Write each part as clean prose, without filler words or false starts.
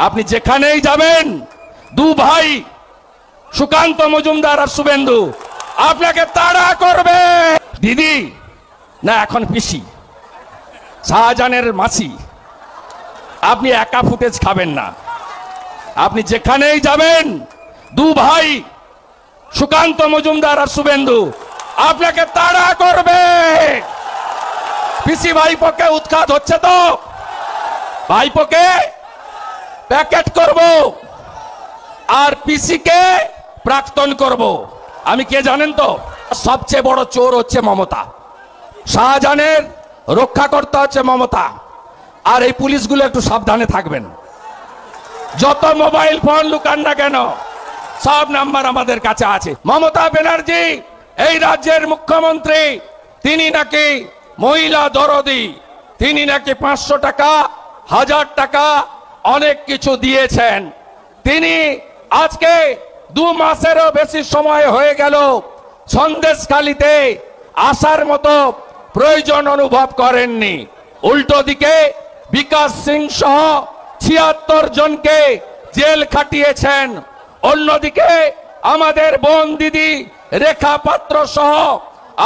আপনি যেখানেই যাবেন দু ভাই সুকান্ত মজুমদার আর শুভেন্দু আপনাকে তাড়া করবে। দিদি না এখন পিসি শাহজাহানের মাসি, আপনি একা ফুটেজ খাবেন না। আপনি যেখানেই যাবেন দু ভাই সুকান্ত মজুমদার আর শুভেন্দু আপনাকে তাড়া করবে। পিসি ভাইপোকে উৎখাত হচ্ছে তো, ভাইপোকে প্যাকেট করব আর পিসিকে প্রাক্তন করব। আমি কে জানেন তো? সবচেয়ে বড় চোর হচ্ছে মমতা, শাহজাহানের রক্ষাকর্তা হচ্ছে মমতা। আর এই পুলিশগুলো একটু সাবধানে থাকবেন, যত মোবাইল ফোন লুকান না কেন সব নাম্বার আমাদের কাছে আছে। মমতা ব্যানার্জি এই রাজ্যের মুখ্যমন্ত্রী, তিনি নাকি মহিলা দরদি, তিনি নাকি 500 টাকা 1000 টাকা অনেক কিছু দিয়েছেন। তিনি আজকে 2 মাসেরও বেশি সময় হয়ে গেল সন্দেশখালীতে আসার মতো প্রয়োজন অনুভব করেননি। উল্টো দিকে বিকাশ সিং সহ 76 জনকে জেল খাটিয়েছেন। অন্যদিকে আমাদের বোন দিদি রেখা পাত্র সহ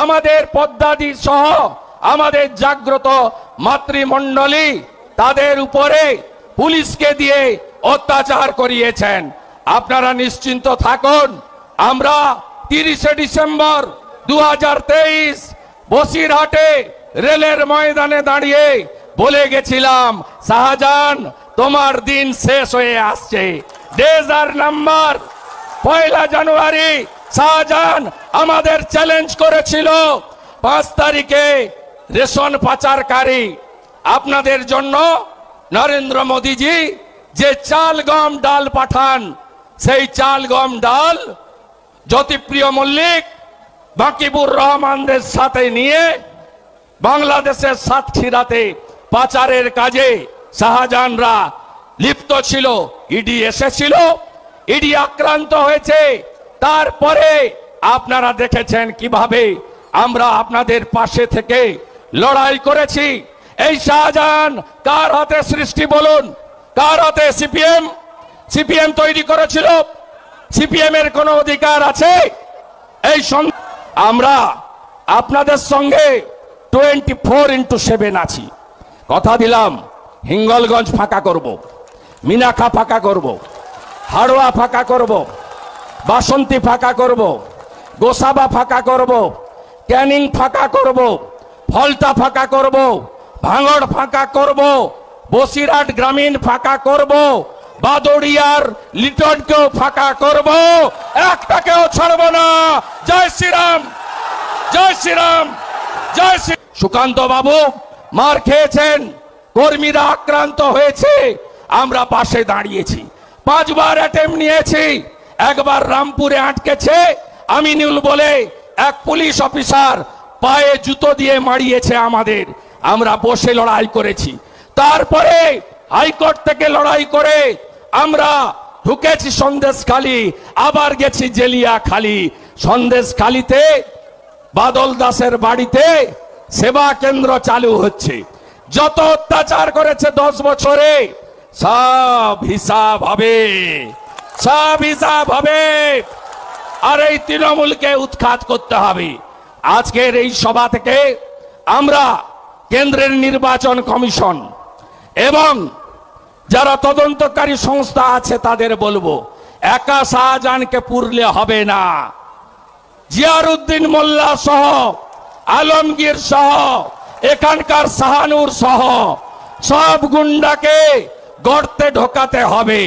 আমাদের পদ্মাদি সহ আমাদের জাগ্রত মাতৃমণ্ডলী তাদের উপরে পুলিশকে দিয়ে অত্যাচার করিয়েছেন। আপনারা নিশ্চিন্ত থাকুন, আমরা 30 ডিসেম্বর 2023 বসিরহাটে রেলের ময়দানে দাঁড়িয়ে বলে গেছিলাম, শাহজাহান তোমার দিন শেষ হয়ে আসছে। ডেজার নাম্বার 1 জানুয়ারি শাহজাহান আমাদের চ্যালেঞ্জ করেছিল 5 তারিখে রেশন পাচারকারী। আপনাদের জন্য নরেন্দ্র মোদীজি যে চাল গম ডাল পাঠান, সেই চাল গম ডাল জ্যোতিপ্রিয় মল্লিক বাকিবুর রহমানদের সাথে নিয়ে বাংলাদেশের সাতক্ষীরাতে পাচারের কাজে শাহজাহানরা লিপ্ত ছিল। ইডি এসেছিল, ইডি আক্রান্ত হয়েছে। তারপরে আপনারা দেখেছেন কিভাবে আমরা আপনাদের পাশে থেকে লড়াই করেছি। এই শাহজাহান কার হাতে সৃষ্টি বলুন, কার হাতে? সিপিএম। সিপিএম তৈরি করেছিল। সিপিএম এর কোনো অধিকার আছে? এই আমরা আপনাদের সঙ্গে 24x7 আছি। কথা দিলাম, হিঙ্গলগঞ্জ ফাঁকা করব, মিনাখা ফাঁকা করব, হাড়োয়া ফাঁকা করব, বাসন্তী ফাঁকা করব, গোসাবা ফাঁকা করব, ক্যানিং ফাঁকা করব, ফলতা ফাঁকা করব, ভাঙড় ফাঁকা করব, বসিরহাট গ্রামীণ ফাঁকা করব, বাদড়িয়ার লিটনকেও ফাঁকা করব, একটাকেও ছাড়ব না। জয় শ্রীরাম, জয় শ্রীরাম, জয় শ্রী। সুকান্ত বাবু মার খেয়েছেন, কর্মীরা আক্রান্ত হয়েছে, আমরা পাশে দাঁড়িয়েছি। 5 বার অ্যাটেম্প নিয়েছি। একবার রামপুরে আটকেছে আমিনুল বলে এক পুলিশ অফিসার, পায়ে জুতো দিয়ে মারিয়েছে আমাদের। আমরা বসে লড়াই করেছি। তারপরে হাইকোর্ট থেকে লড়াই করে আমরা ঢুকেছি সন্দেশখালী, আবার গেছি জেলিয়াখালী। সন্দেশখালীতে বাদল দাসের বাড়িতে সেবা কেন্দ্র চালু হচ্ছে। যত অত্যাচার করেছে 10 বছরে সব হিসাব হবে, সব হিসাব হবে। আর এই তৃণমূলকে উৎখাত করতে হবে। আজকের এই সভা থেকে আমরা কেন্দ্রের নির্বাচন কমিশন এবং যারা তদন্তকারী সংস্থা আছে তাদের বলবো, একা শাহজাহানকে পুরলে হবে না। জিয়ারউদ্দিন মোল্লা সহ, আলমগীর সহ, এখানকার শাহানুর সহ সব গুন্ডাকে গর্তে ঢোকাতে হবে।